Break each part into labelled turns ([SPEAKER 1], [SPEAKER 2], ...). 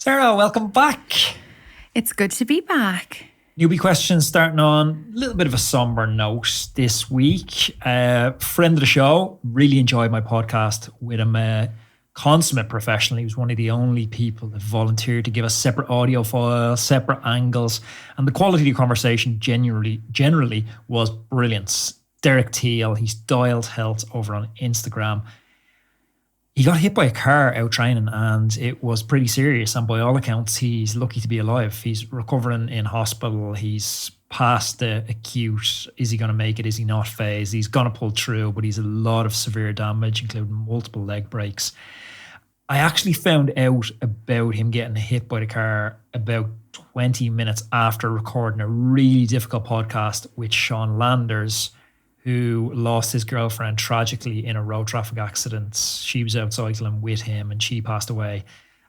[SPEAKER 1] Sarah, welcome back.
[SPEAKER 2] It's good to be back.
[SPEAKER 1] Newbie questions starting on a little bit of a somber note this week. Friend of the show, really enjoyed my podcast with him. Consummate professional. He was one of the only people that volunteered to give us separate audio files, separate angles, and the quality of the conversation generally was brilliant. Derek Teal, he's Dialed Health over on Instagram. He got hit by a car out training and it was pretty serious. And by all accounts, he's lucky to be alive. He's recovering in hospital. He's past the acute, is he going to make it, is he not phase? He's going to pull through, but he's a lot of severe damage, including multiple leg breaks. I actually found out about him getting hit by the car about 20 minutes after recording a really difficult podcast with Sean Landers, who lost his girlfriend tragically in a road traffic accident. She was out cycling with him and she passed away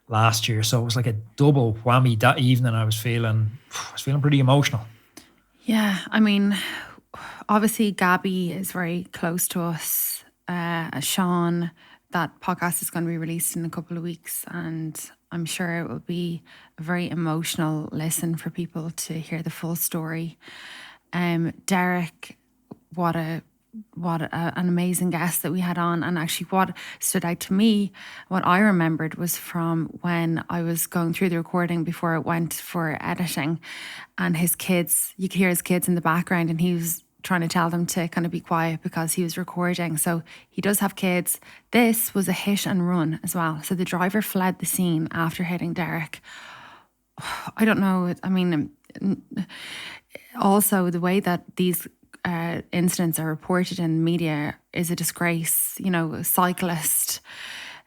[SPEAKER 1] last year. So it was like a double whammy that evening. I was feeling pretty emotional.
[SPEAKER 2] Yeah, I mean, obviously Gabby is very close to us. Sean, that podcast is going to be released in a couple of weeks and I'm sure it will be a very emotional listen for people to hear the full story. Derek, what an amazing guest that we had on. And actually what stood out to me, what I remembered was from when I was going through the recording before it went for editing and his kids, you could hear his kids in the background and he was trying to tell them to kind of be quiet because he was recording. So he does have kids. This was a hit and run as well. So the driver fled the scene after hitting Derek. I don't know. I mean, also the way that these incidents are reported in the media is a disgrace. You know, a cyclist,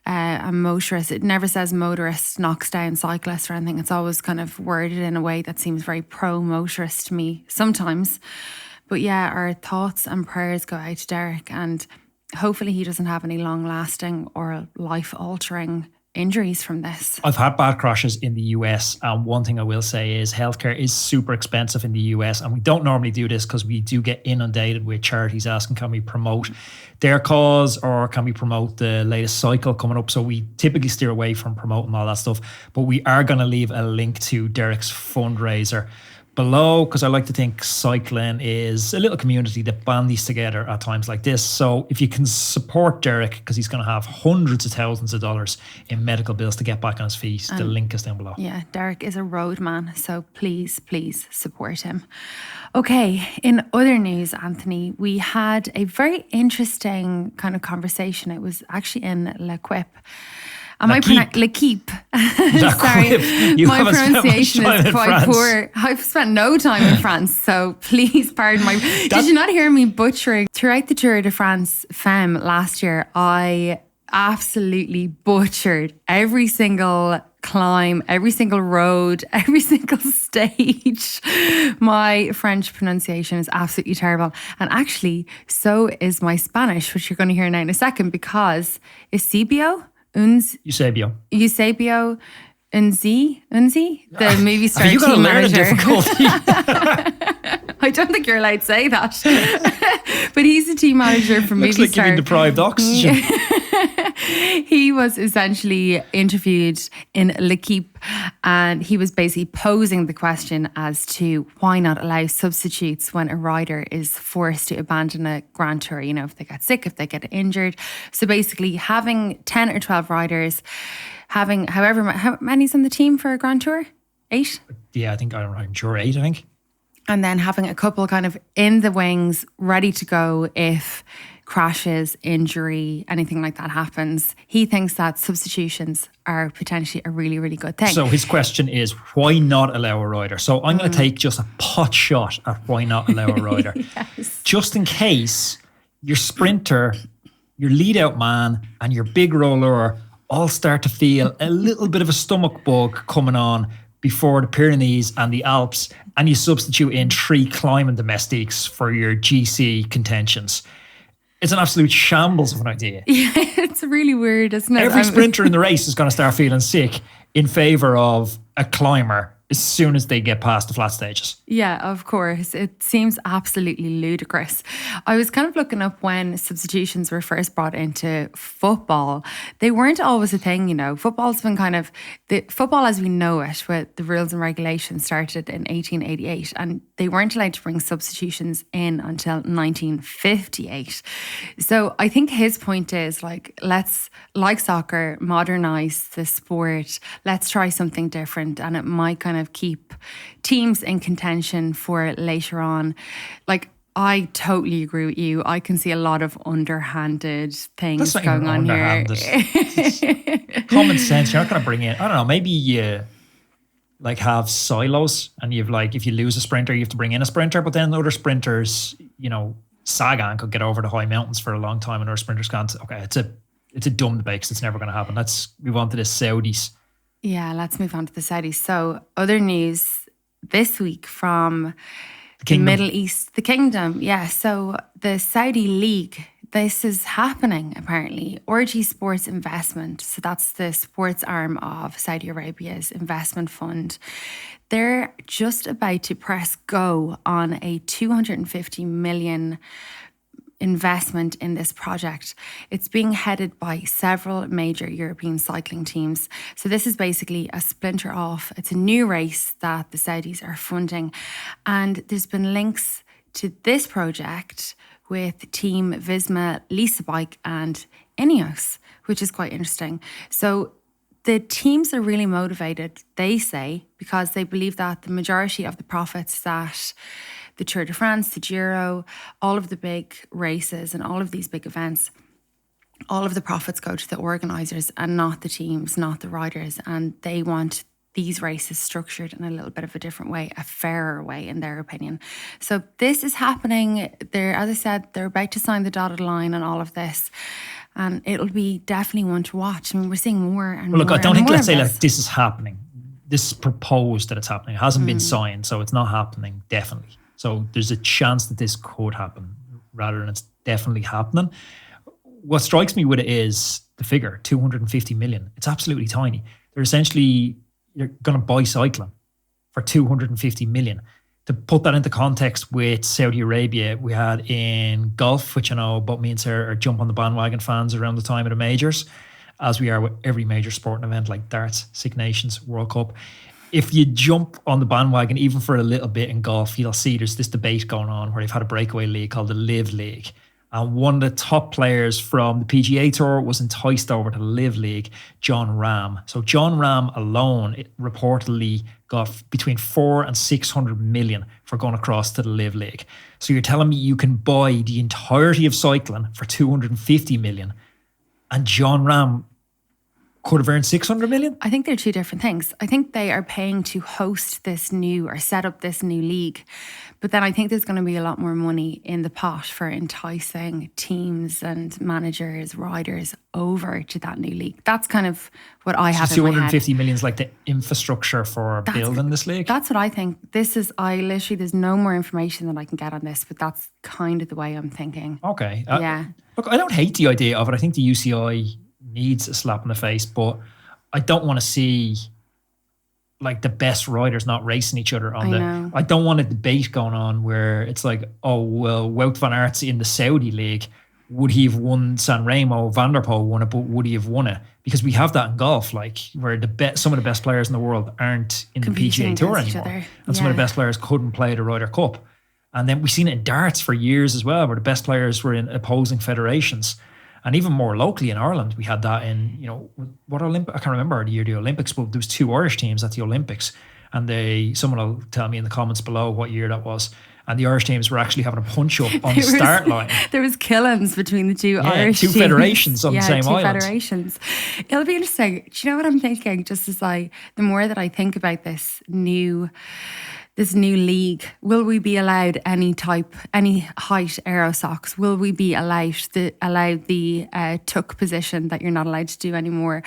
[SPEAKER 2] a motorist, it never says motorist knocks down cyclist or anything. It's always kind of worded in a way that seems very pro-motorist to me sometimes. But yeah, our thoughts and prayers go out to Derek and hopefully he doesn't have any long-lasting or life-altering injuries from this.
[SPEAKER 1] I've had bad crashes in the US and one thing I will say is healthcare is super expensive in the US and we don't normally do this because we do get inundated with charities asking can we promote their cause or can we promote the latest cycle coming up, so we typically steer away from promoting all that stuff, but we are going to leave a link to Derek's fundraiser below because I like to think cycling is a little community that bandies together at times like this. So if you can support Derek, because he's going to have hundreds of thousands of dollars in medical bills to get back on his feet, the link is down below.
[SPEAKER 2] Yeah, Derek is a roadman, so please support him. Okay, in other news, Anthony, we had a very interesting kind of conversation. It was actually in L'Equipe. L'Equipe. Sorry, my pronunciation is quite poor. I've spent no time in France, so please pardon my... Did you not hear me butchering? Throughout the Tour de France Femme last year, I absolutely butchered every single climb, every single road, every single stage. My French pronunciation is absolutely terrible. And actually, so is my Spanish, which you're going to hear now in a second, because Eusebio,
[SPEAKER 1] Eusebio,
[SPEAKER 2] Unzi, the movie star
[SPEAKER 1] team
[SPEAKER 2] manager.
[SPEAKER 1] Learn a difficulty.
[SPEAKER 2] I don't think you're allowed to say that. But he's the team manager for movie star.
[SPEAKER 1] Looks like giving deprived oxygen.
[SPEAKER 2] He was essentially interviewed in L'Equipe and he was basically posing the question as to why not allow substitutes when a rider is forced to abandon a Grand Tour, you know, if they get sick, if they get injured. So basically having 10 or 12 riders, having how many's on the team for a Grand Tour? 8?
[SPEAKER 1] Yeah, I'm sure 8, I think.
[SPEAKER 2] And then having a couple kind of in the wings, ready to go if crashes, injury, anything like that happens. He thinks that substitutions are potentially a really, really good thing.
[SPEAKER 1] So his question is, why not allow a rider? So I'm going to take just a pot shot at why not allow a rider.
[SPEAKER 2] Yes.
[SPEAKER 1] Just in case your sprinter, your lead out man and your big roller all start to feel a little bit of a stomach bug coming on before the Pyrenees and the Alps, and you substitute in 3 climbing domestiques for your GC contentions. It's an absolute shambles of an idea.
[SPEAKER 2] Yeah, it's really weird, isn't it?
[SPEAKER 1] Every sprinter in the race is going to start feeling sick in favour of a climber as soon as they get past the flat stages.
[SPEAKER 2] Yeah, of course. It seems absolutely ludicrous. I was kind of looking up when substitutions were first brought into football. They weren't always a thing, you know. Football's been kind of, the football as we know it, with the rules and regulations started in 1888, and they weren't allowed to bring substitutions in until 1958. So I think his point is like, let's, like soccer, modernize the sport. Let's try something different, and it might kind of keep teams in contention for later on. Like, I totally agree with you. I can see a lot of underhanded things going on here.
[SPEAKER 1] Common sense. You're not going to bring in, I don't know, maybe you like have silos, and you've like, if you lose a sprinter, you have to bring in a sprinter, but then other sprinters, you know, Sagan could get over the high mountains for a long time and other sprinters can't. Okay, it's a dumb debate because it's never going to happen. Let's move on to the Saudis.
[SPEAKER 2] Yeah, let's move on to the Saudis. So other news this week from the Middle East, the Kingdom. Yeah, so the Saudi League, this is happening apparently. RG Sports Investment, so that's the sports arm of Saudi Arabia's investment fund. They're just about to press go on a 250 million investment in this project. It's being headed by several major European cycling teams. So this is basically a splinter off. It's a new race that the Saudis are funding. And there's been links to this project with Team Visma, Lisa Bike and Ineos, which is quite interesting. So the teams are really motivated, they say, because they believe that the majority of the profits that the Tour de France, the Giro, all of the big races and all of these big events, all of the profits go to the organisers and not the teams, not the riders. And they want these races structured in a little bit of a different way, a fairer way in their opinion. So this is happening. They're, as I said, they're about to sign the dotted line on all of this. And it'll be definitely one to watch. I mean, we're seeing more and more.
[SPEAKER 1] Look, I don't think, let's say like this is happening. This is proposed that it's happening. It hasn't been signed, so it's not happening, definitely. So there's a chance that this could happen rather than it's definitely happening. What strikes me with it is the figure, 250 million. It's absolutely tiny. They're essentially, you're going to buy cycling for 250 million. To put that into context with Saudi Arabia, we had in golf, which I know both me and Sarah are jump on the bandwagon fans around the time of the majors, as we are with every major sporting event like darts, Six Nations, World Cup. If you jump on the bandwagon, even for a little bit in golf, you'll see there's this debate going on where they've had a breakaway league called the Live League. And one of the top players from the PGA Tour was enticed over to the Live League, John Rahm. So John Rahm alone reportedly got between 400 and 600 million for going across to the Live League. So you're telling me you can buy the entirety of cycling for 250 million, and John Rahm could have earned 600 million?
[SPEAKER 2] I think they're two different things. I think they are paying to host this new or set up this new league. But then I think there's going to be a lot more money in the pot for enticing teams and managers, riders over to that new league. That's kind of what I have in my head.
[SPEAKER 1] 250 million is like the infrastructure for building this league?
[SPEAKER 2] That's what I think. There's no more information that I can get on this, but that's kind of the way I'm thinking.
[SPEAKER 1] Okay.
[SPEAKER 2] Yeah.
[SPEAKER 1] Look, I don't hate the idea of it. I think the UCI needs a slap in the face, but I don't want to see like the best riders not racing each other I don't want a debate going on where it's like, oh well, Wout van Aert's in the Saudi league, would he have won San Remo? Van der Poel won it, but would he have won it? Because we have that in golf, like where some of the best players in the world aren't in the PGA Tour anymore, and some of the best players couldn't play the Ryder Cup. And then we've seen it in darts for years as well, where the best players were in opposing federations. And even more locally in Ireland, we had that in, what Olympic? I can't remember the year the Olympics, but there was 2 Irish teams at the Olympics, and someone will tell me in the comments below what year that was. And the Irish teams were actually having a punch up on the start line.
[SPEAKER 2] There was killings between the two Irish teams.
[SPEAKER 1] 2 federations on the same island.
[SPEAKER 2] 2 federations. It'll be interesting. Do you know what I'm thinking? Just as the more that I think about this new league, will we be allowed any height aero socks? Will we be allowed the tuck position that you're not allowed to do anymore?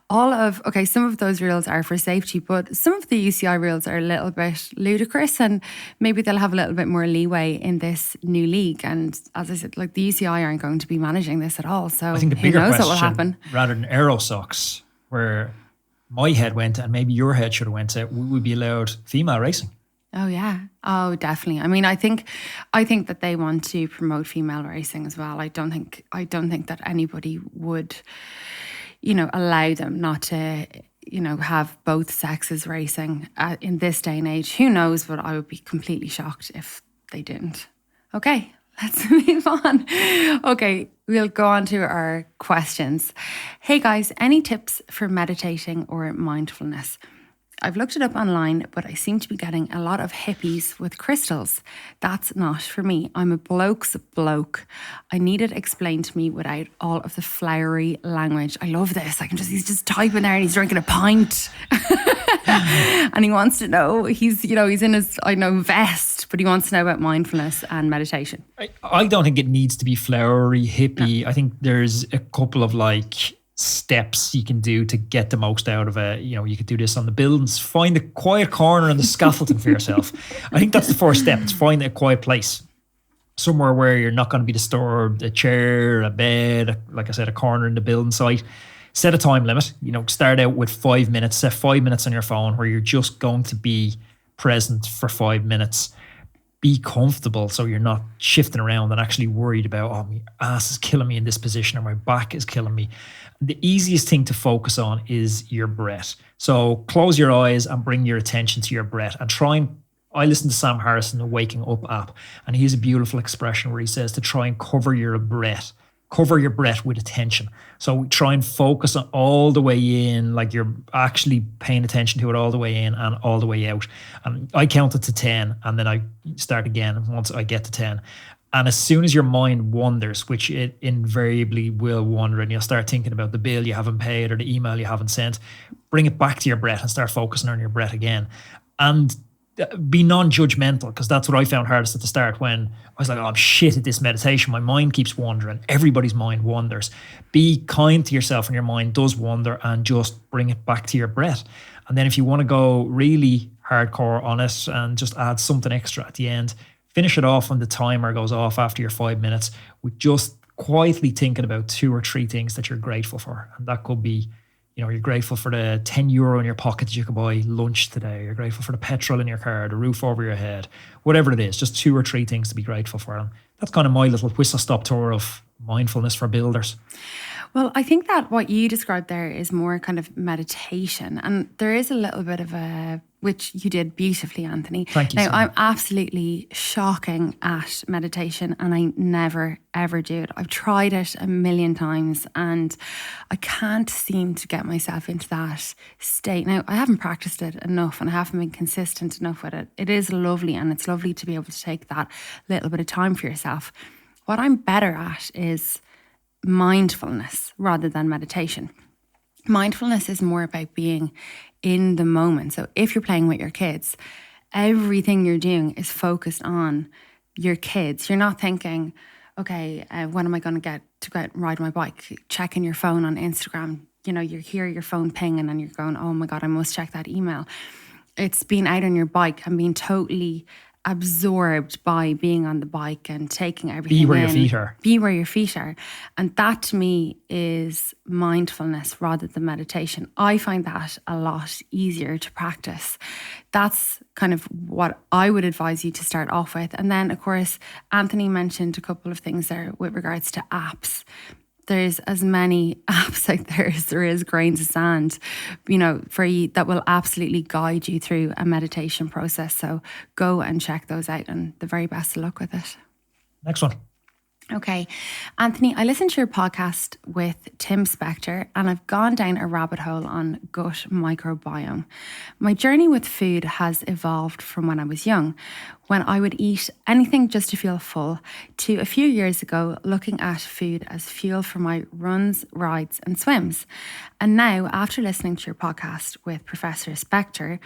[SPEAKER 2] Some of those rules are for safety, but some of the UCI rules are a little bit ludicrous, and maybe they'll have a little bit more leeway in this new league. And as I said, like the UCI aren't going to be managing this at all. So
[SPEAKER 1] I think the bigger question, rather than aero socks, where my head went, and maybe your head should have went to, we would be allowed female racing.
[SPEAKER 2] Oh yeah. Oh, definitely. I mean, I think that they want to promote female racing as well. I don't think that anybody would, allow them not to, have both sexes racing in this day and age. Who knows? But I would be completely shocked if they didn't. Okay, let's move on. Okay, we'll go on to our questions. Hey guys, any tips for meditating or mindfulness? I've looked it up online, but I seem to be getting a lot of hippies with crystals. That's not for me. I'm a bloke's bloke. I need it explained to me without all of the flowery language. I love this. He's just typing there and he's drinking a pint. And he wants to know, he's in his, vest, but he wants to know about mindfulness and meditation.
[SPEAKER 1] I don't think it needs to be flowery, hippie. No. I think there's a couple of steps you can do to get the most out of it. You could do this on the buildings. Find a quiet corner on the scaffolding for yourself. I think that's the first step. It's find a quiet place. Somewhere where you're not going to be disturbed, a chair, a bed, like I said, a corner in the building site. Set a time limit. Start out with 5 minutes. Set 5 minutes on your phone where you're just going to be present for 5 minutes. Be comfortable so you're not shifting around and actually worried about, oh, my ass is killing me in this position or my back is killing me. The easiest thing to focus on is your breath. So close your eyes and bring your attention to your breath and I listen to Sam Harrison, the Waking Up app, and he has a beautiful expression where he says to try and cover your breath with attention. So try and focus on all the way in, like you're actually paying attention to it all the way in and all the way out. And I counted to 10 and then I start again once I get to 10. And as soon as your mind wanders, which it invariably will wander, and you'll start thinking about the bill you haven't paid or the email you haven't sent, bring it back to your breath and start focusing on your breath again. And be non-judgmental, because that's what I found hardest at the start when I was like, oh, I'm shit at this meditation. My mind keeps wandering. Everybody's mind wanders. Be kind to yourself when your mind does wander and just bring it back to your breath. And then if you want to go really hardcore on it and just add something extra at the end, finish it off when the timer goes off after your 5 minutes with just quietly thinking about 2 or 3 things that you're grateful for. And that could be, you're grateful for the €10 in your pocket that you could buy lunch today. You're grateful for the petrol in your car, the roof over your head, whatever it is, just 2 or 3 things to be grateful for. And that's kind of my little whistle-stop tour of mindfulness for builders.
[SPEAKER 2] Well, I think that what you described there is more kind of meditation. And there is a little bit of which you did beautifully, Anthony.
[SPEAKER 1] Thank you.
[SPEAKER 2] Now, I'm absolutely shocking at meditation and I never, ever do it. I've tried it a million times and I can't seem to get myself into that state. Now, I haven't practiced it enough and I haven't been consistent enough with it. It is lovely and it's lovely to be able to take that little bit of time for yourself. What I'm better at is mindfulness rather than meditation. Mindfulness is more about being in the moment. So if you're playing with your kids, everything you're doing is focused on your kids. You're not thinking, okay, when am I going to get go out and ride my bike? Checking your phone on Instagram. You hear your phone pinging and you're going, oh my God, I must check that email. It's being out on your bike and being totally absorbed by being on the bike and taking everything in.
[SPEAKER 1] Be where your feet are.
[SPEAKER 2] Be where your feet are. And that to me is mindfulness rather than meditation. I find that a lot easier to practice. That's kind of what I would advise you to start off with. And then, of course, Anthony mentioned a couple of things there with regards to apps. There's as many apps out there as there is grains of sand, for you that will absolutely guide you through a meditation process. So go and check those out and the very best of luck with it.
[SPEAKER 1] Next one.
[SPEAKER 2] Okay. Anthony, I listened to your podcast with Tim Spector and I've gone down a rabbit hole on gut microbiome. My journey with food has evolved from when I was young, when I would eat anything just to feel full, to a few years ago looking at food as fuel for my runs, rides and swims. And now, after listening to your podcast with Professor Spector,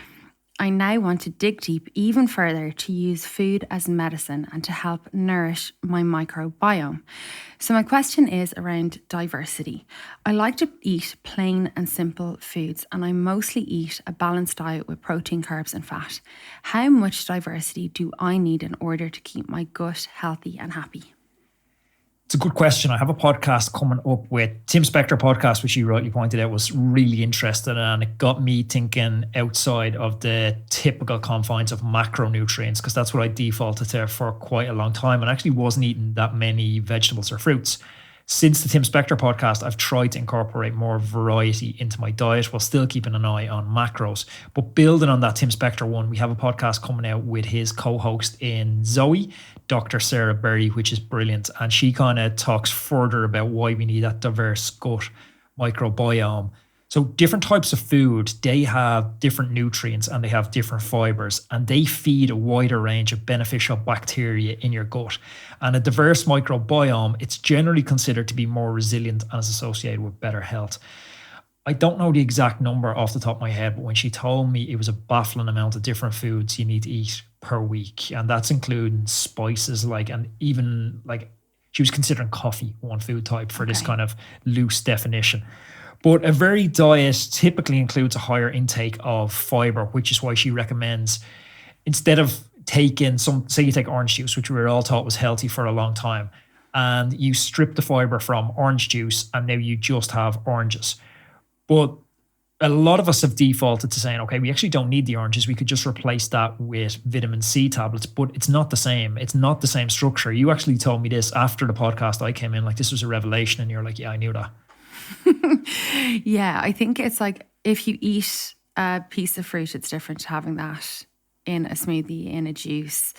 [SPEAKER 2] I now want to dig deep even further to use food as medicine and to help nourish my microbiome. So my question is around diversity. I like to eat plain and simple foods and I mostly eat a balanced diet with protein, carbs and fat. How much diversity do I need in order to keep my gut healthy and happy?
[SPEAKER 1] It's a good question. I have a podcast coming up with Tim Spector podcast, which you rightly pointed out was really interesting, and it got me thinking outside of the typical confines of macronutrients, because that's what I defaulted to for quite a long time, and actually wasn't eating that many vegetables or fruits. Since the Tim Spector podcast, I've tried to incorporate more variety into my diet while still keeping an eye on macros. But building on that Tim Spector one, we have a podcast coming out with his co-host in Zoe, Dr. Sarah Berry, which is brilliant. And she kind of talks further about why we need that diverse gut microbiome. So different types of food, they have different nutrients and they have different fibers, and they feed a wider range of beneficial bacteria in your gut. And a diverse microbiome, it's generally considered to be more resilient and is associated with better health. I don't know the exact number off the top of my head, but when she told me it was a baffling amount of different foods you need to eat per week, and that's including spices, and even she was considering coffee one food type for this kind of loose definition. But a varied diet typically includes a higher intake of fiber, which is why she recommends, instead of taking say you take orange juice, which we were all taught was healthy for a long time, and you strip the fiber from orange juice and now you just have oranges. But a lot of us have defaulted to saying, okay, we actually don't need the oranges. We could just replace that with vitamin C tablets, but it's not the same. It's not the same structure. You actually told me this after the podcast. I came in this was a revelation, and you're like, yeah, I knew that.
[SPEAKER 2] Yeah, I think it's if you eat a piece of fruit, it's different to having that in a smoothie, in a juice.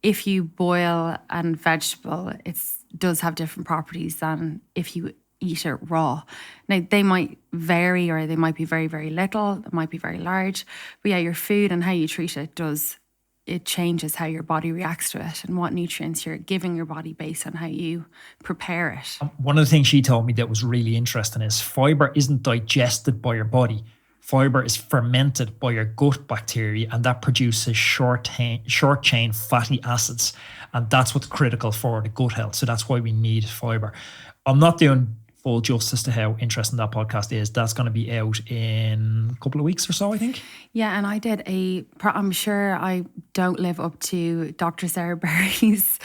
[SPEAKER 2] If you boil a vegetable, it does have different properties than if you eat it raw. Now, they might vary, or they might be very, very little, it might be very large. But yeah, your food and how you treat it changes how your body reacts to it and what nutrients you're giving your body based on how you prepare it.
[SPEAKER 1] One of the things she told me that was really interesting is fiber isn't digested by your body. Fiber is fermented by your gut bacteria, and that produces short chain fatty acids. And that's what's critical for the gut health. So that's why we need fiber. I'm not doing full justice to how interesting that podcast is. That's going to be out in a couple of weeks or so, I think.
[SPEAKER 2] Yeah, and I did I'm sure I don't live up to Dr. Sarah Berry's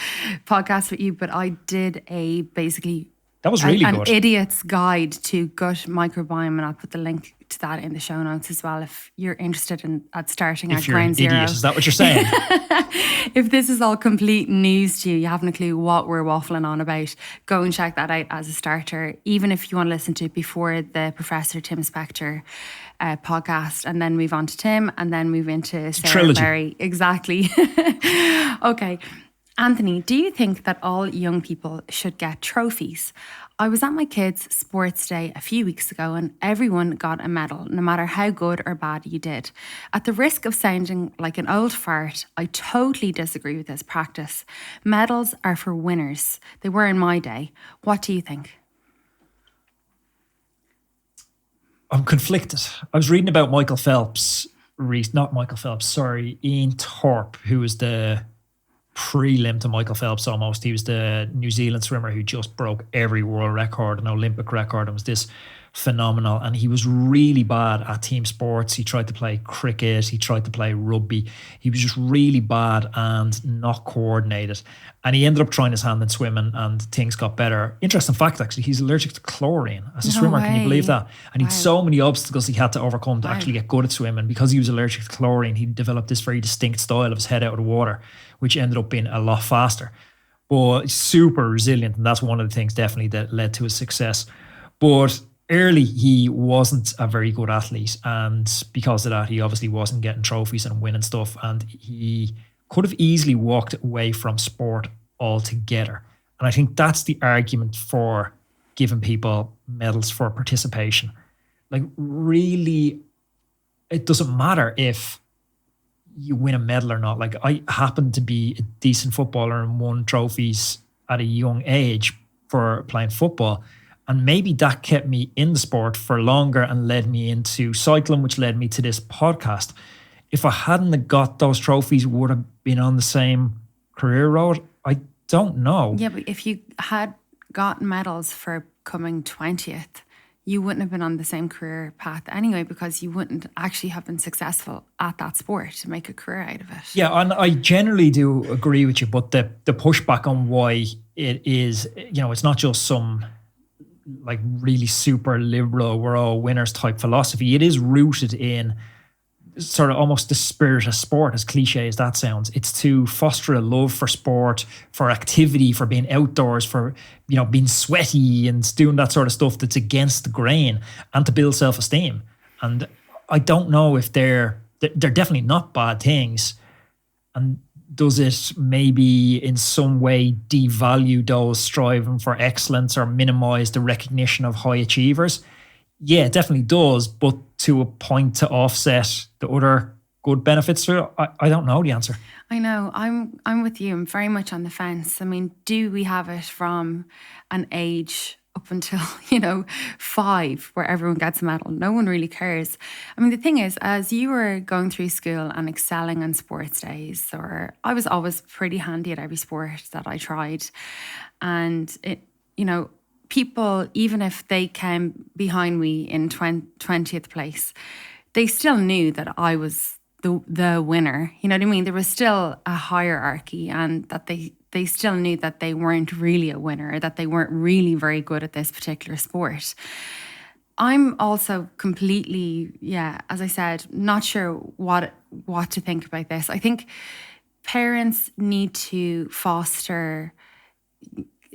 [SPEAKER 2] podcast with you, but I did
[SPEAKER 1] that was really
[SPEAKER 2] an
[SPEAKER 1] good.
[SPEAKER 2] idiot's guide to gut microbiome, and I'll put the link to that in the show notes as well if you're interested in starting at ground zero.
[SPEAKER 1] Idiot, is that what you're saying?
[SPEAKER 2] If this is all complete news to you, you haven't a clue what we're waffling on about, go and check that out as a starter, even if you want to listen to it before the Professor Tim Spector podcast, and then move on to Tim, and then move into Sarah Berry. Exactly. Okay. Anthony, do you think that all young people should get trophies? I was at my kids' sports day a few weeks ago and everyone got a medal, no matter how good or bad you did. At the risk of sounding like an old fart, I totally disagree with this practice. Medals are for winners. They were in my day. What do you think?
[SPEAKER 1] I'm conflicted. I was reading about Ian Thorpe, who was the prelim to Michael Phelps almost. He was the New Zealand swimmer who just broke every world record and Olympic record and was this phenomenal. And he was really bad at team sports. He tried to play cricket. He tried to play rugby. He was just really bad and not coordinated. And he ended up trying his hand in swimming and things got better. Interesting fact, actually, he's allergic to chlorine as a swimmer. Can you believe that? And he had so many obstacles he had to overcome to actually get good at swimming. Because he was allergic to chlorine, he developed this very distinct style of his head out of the water, which ended up being a lot faster. But super resilient. And that's one of the things definitely that led to his success. But early, he wasn't a very good athlete. And because of that, he obviously wasn't getting trophies and winning stuff. And he could have easily walked away from sport altogether. And I think that's the argument for giving people medals for participation. Really, it doesn't matter if you win a medal or not. I happen to be a decent footballer and won trophies at a young age for playing football. And maybe that kept me in the sport for longer and led me into cycling, which led me to this podcast. If I hadn't got those trophies, would I have been on the same career road? I don't know.
[SPEAKER 2] Yeah, but if you had gotten medals for coming 20th, you wouldn't have been on the same career path anyway, because you wouldn't actually have been successful at that sport to make a career out of it.
[SPEAKER 1] Yeah, and I generally do agree with you, but the pushback on why it is, it's not just some like really super liberal, we're all winners type philosophy. It is rooted in sort of almost the spirit of sport, as cliche as that sounds. It's to foster a love for sport, for activity, for being outdoors, for being sweaty and doing that sort of stuff that's against the grain, and to build self-esteem. And I don't know if they're definitely not bad things. And does it maybe in some way devalue those striving for excellence or minimize the recognition of high achievers? Yeah, it definitely does, but to a point to offset the other good benefits to it, I don't know the answer.
[SPEAKER 2] I know. I'm with you. I'm very much on the fence. I mean, do we have it from an age up until, 5 where everyone gets a medal? No one really cares. I mean, the thing is, as you were going through school and excelling on sports days, or I was always pretty handy at every sport that I tried. And people, even if they came behind me in 20th place, they still knew that I was the winner. You know what I mean? There was still a hierarchy, and that they still knew that they weren't really a winner, that they weren't really very good at this particular sport. I'm also completely, as I said, not sure what to think about this. I think parents need to foster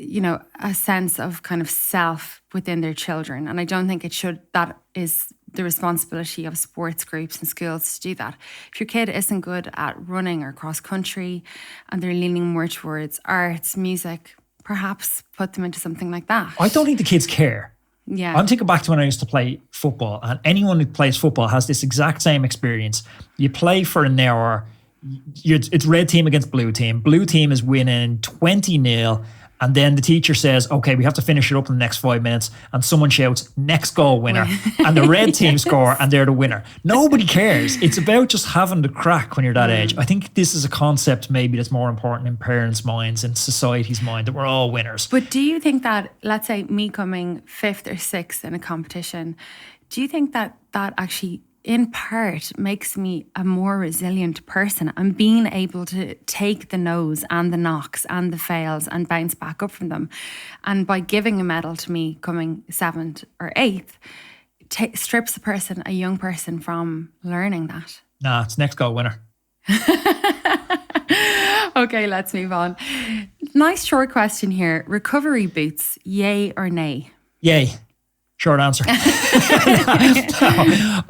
[SPEAKER 2] a sense of kind of self within their children. And I don't think that is the responsibility of sports groups and schools to do that. If your kid isn't good at running or cross country and they're leaning more towards arts, music, perhaps put them into something like that.
[SPEAKER 1] I don't think the kids care.
[SPEAKER 2] Yeah.
[SPEAKER 1] I'm thinking back to when I used to play football, and anyone who plays football has this exact same experience. You play for an hour, it's red team against blue team. Blue team is winning 20-0. And then the teacher says, okay, we have to finish it up in the next 5 minutes. And someone shouts, next goal winner. And the red team score and they're the winner. Nobody cares. It's about just having the crack when you're that age. I think this is a concept maybe that's more important in parents' minds and society's mind, that we're all winners.
[SPEAKER 2] But do you think that, let's say me coming 5th or 6th in a competition, do you think that actually in part makes me a more resilient person? I'm being able to take the no's and the knocks and the fails and bounce back up from them. And by giving a medal to me coming 7th or 8th, strips a young person from learning that.
[SPEAKER 1] Nah, it's next goal winner.
[SPEAKER 2] Okay, let's move on. Nice short question here. Recovery boots, yay or nay?
[SPEAKER 1] Yay. Short answer. No,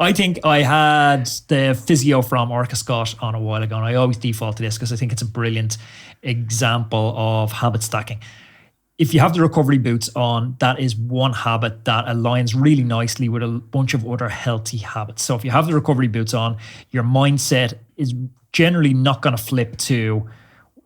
[SPEAKER 1] I think I had the physio from Orca Scott on a while ago, and I always default to this because I think it's a brilliant example of habit stacking. If you have the recovery boots on, that is one habit that aligns really nicely with a bunch of other healthy habits. So if you have the recovery boots on, your mindset is generally not going to flip to,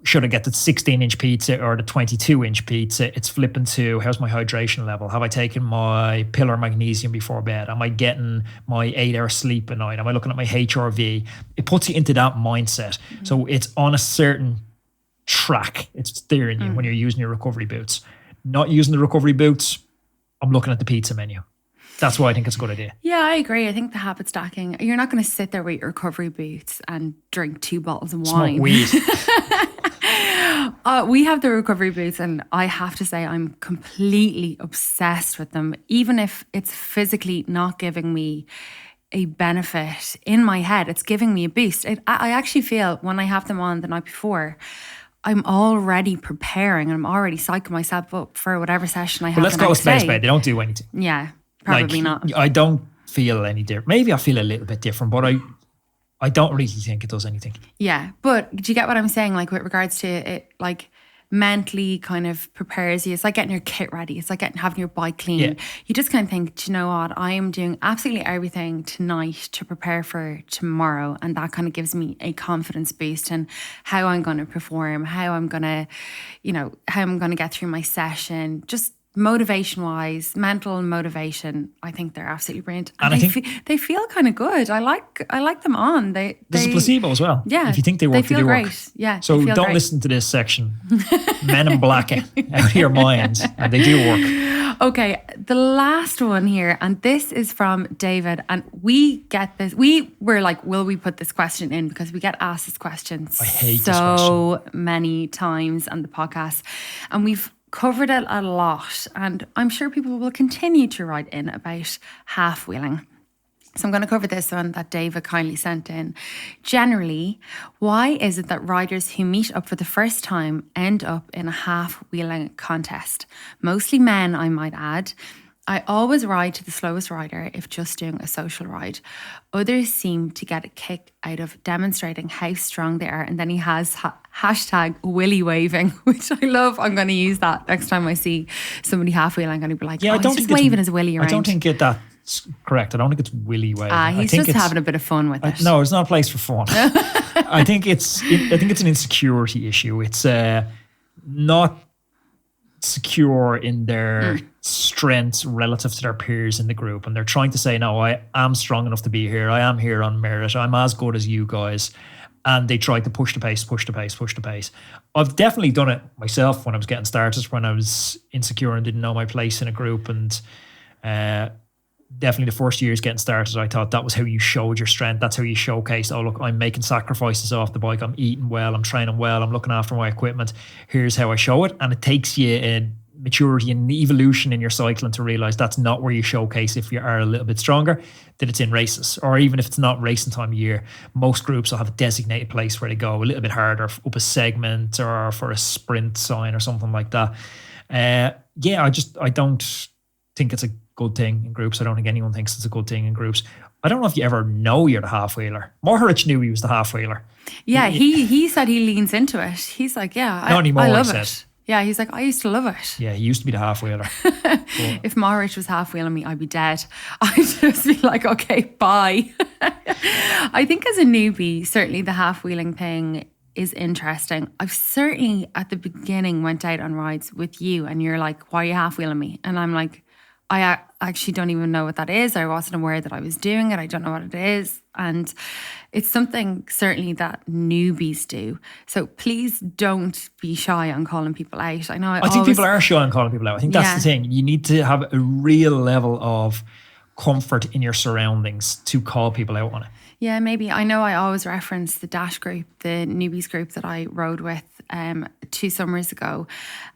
[SPEAKER 1] should I get the 16-inch pizza or the 22-inch pizza? It's flipping to, how's my hydration level? Have I taken my pill or magnesium before bed? Am I getting my 8-hour sleep a night? Am I looking at my HRV? It puts you into that mindset. So it's on a certain track. It's steering you when you're using your recovery boots. Not using the recovery boots, I'm looking at the pizza menu. That's why I think it's a good idea.
[SPEAKER 2] Yeah, I agree. I think the habit stacking, you're not going to sit there with your recovery boots and drink 2 bottles of wine.
[SPEAKER 1] Smoke weed.
[SPEAKER 2] We have the recovery boots, and I have to say I'm completely obsessed with them. Even if it's physically not giving me a benefit in my head, it's giving me a boost. I actually feel when I have them on the night before, I'm already preparing and I'm already psyching myself up for whatever session I have.
[SPEAKER 1] Well, let's go a spade. They don't do anything.
[SPEAKER 2] Yeah, probably not.
[SPEAKER 1] I don't feel any different. Maybe I feel a little bit different, but I don't really think it does anything.
[SPEAKER 2] Yeah, but do you get what I'm saying? Like with regards to it, like mentally kind of prepares you. It's like getting your kit ready. It's like having your bike clean. Yeah. You just kind of think, do you know what? I am doing absolutely everything tonight to prepare for tomorrow. And that kind of gives me a confidence boost in how I'm going to perform, how I'm going to, how I'm going to get through my session. Just motivation wise, mental motivation, I think they're absolutely brilliant. And they feel kind of good. I like them on. There's
[SPEAKER 1] a placebo as well.
[SPEAKER 2] Yeah.
[SPEAKER 1] If you think they work, they do
[SPEAKER 2] great.
[SPEAKER 1] Work.
[SPEAKER 2] Yeah.
[SPEAKER 1] So don't listen to this section. Men in black out of your minds, and they do work.
[SPEAKER 2] Okay, the last one here, and this is from David, and we get this. We were like, will we put this question in? Because we get asked this question
[SPEAKER 1] I hate
[SPEAKER 2] so many times on the podcast, and we've covered it a lot, and I'm sure people will continue to write in about half wheeling. So I'm going to cover this one that David kindly sent in. Generally, why is it that riders who meet up for the first time end up in a half-wheeling contest? Mostly men, I might add. I always ride to the slowest rider if just doing a social ride. Others seem to get a kick out of demonstrating how strong they are. And then he has hashtag willy waving, which I love. I'm going to use that next time I see somebody half-wheeling. I'm going to be like,
[SPEAKER 1] I don't
[SPEAKER 2] he's
[SPEAKER 1] think
[SPEAKER 2] just waving his willy around.
[SPEAKER 1] I don't think that's correct. I don't think it's willy waving.
[SPEAKER 2] He's just having a bit of fun with it.
[SPEAKER 1] No, it's not a place for fun. I think it's an insecurity issue. It's not secure in their strengths relative to their peers in the group, and they're trying to say, no, I am strong enough to be here. I am here on merit. I'm as good as you guys. And they tried to push the pace. I've definitely done it myself when I was getting started, when I was insecure and didn't know my place in a group. And definitely the first years getting started, I thought that was how you showed your strength. That's how you showcased, oh, look, I'm making sacrifices off the bike. I'm eating well. I'm training well. I'm looking after my equipment. Here's how I show it. And it takes you a maturity and evolution in your cycling to realize that's not where you showcase if you are a little bit stronger, that it's in races. Or even if it's not racing time of year, most groups will have a designated place where they go a little bit harder up a segment or for a sprint sign or something like that. I don't think it's a good thing in groups. I don't think anyone thinks it's a good thing in groups. I don't know if you ever know you're the half-wheeler. Mohoric knew he was the half-wheeler.
[SPEAKER 2] Yeah, he said he leans into it. He's like, yeah,
[SPEAKER 1] not anymore,
[SPEAKER 2] I love it. Yeah, he's like, I used to love it.
[SPEAKER 1] Yeah, he used to be the half-wheeler.
[SPEAKER 2] If Mohoric was half-wheeling me, I'd be dead. I'd just be like, okay, bye. I think as a newbie, certainly the half-wheeling thing is interesting. I've certainly at the beginning went out on rides with you and you're like, why are you half-wheeling me? And I'm like, I actually don't even know what that is. I wasn't aware that I was doing it. I don't know what it is. And it's something certainly that newbies do. So please don't be shy on calling people out. I
[SPEAKER 1] think people are shy on calling people out. I think that's the thing. You need to have a real level of comfort in your surroundings to call people out on it.
[SPEAKER 2] Yeah, maybe. I know I always reference the Dash group, the newbies group that I rode with 2 summers ago.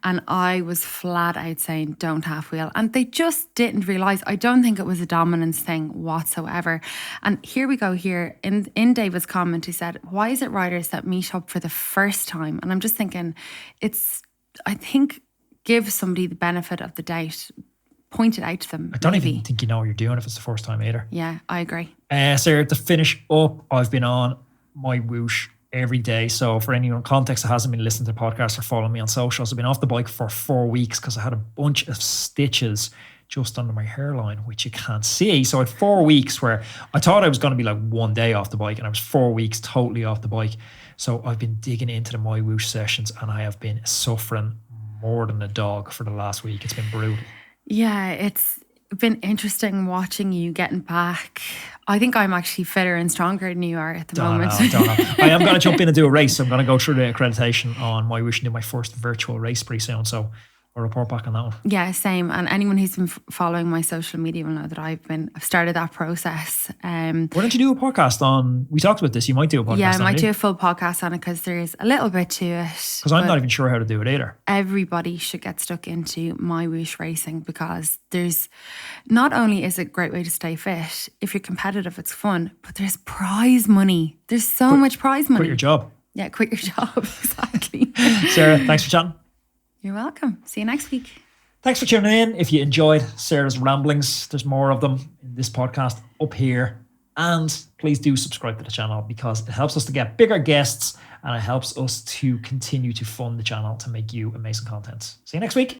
[SPEAKER 2] And I was flat out saying, don't half wheel. And they just didn't realise. I don't think it was a dominance thing whatsoever. And here we go here. In David's comment, he said, why is it riders that meet up for the first time? And I'm just thinking, give somebody the benefit of the doubt. Point it out to them.
[SPEAKER 1] I don't even think you know what you're doing if it's the first time either.
[SPEAKER 2] Yeah, I agree.
[SPEAKER 1] Sarah, to finish up, I've been on MyWhoosh every day. So for anyone in context that hasn't been listening to the podcast or following me on socials, I've been off the bike for 4 weeks because I had a bunch of stitches just under my hairline, which you can't see. So I had 4 weeks where I thought I was going to be like 1 day off the bike, and I was 4 weeks totally off the bike. So I've been digging into the MyWhoosh sessions, and I have been suffering more than a dog for the last week. It's been brutal.
[SPEAKER 2] Yeah, it's been interesting watching you getting back. I think I'm actually fitter and stronger than you are at the moment.
[SPEAKER 1] Don't know. I am going to jump in and do a race. I'm going to go through the accreditation on MyWhoosh and do my first virtual race pretty soon. So I'll report back on that one.
[SPEAKER 2] Yeah, same. And anyone who's been following my social media will know that I've started that process.
[SPEAKER 1] Why don't you do a podcast on, we talked about this, you might do a podcast on it.
[SPEAKER 2] Yeah, I might do a full podcast on it because there's a little bit to it.
[SPEAKER 1] Because I'm not even sure how to do it either.
[SPEAKER 2] Everybody should get stuck into MyWhoosh racing because there's, not only is it a great way to stay fit, if you're competitive, it's fun, but there's prize money. There's so much prize money.
[SPEAKER 1] Quit your job.
[SPEAKER 2] Yeah, quit your job, exactly.
[SPEAKER 1] Sarah, thanks for chatting.
[SPEAKER 2] You're welcome. See you next week.
[SPEAKER 1] Thanks for tuning in. If you enjoyed Sarah's ramblings, there's more of them in this podcast up here. And please do subscribe to the channel because it helps us to get bigger guests and it helps us to continue to fund the channel to make you amazing content. See you next week.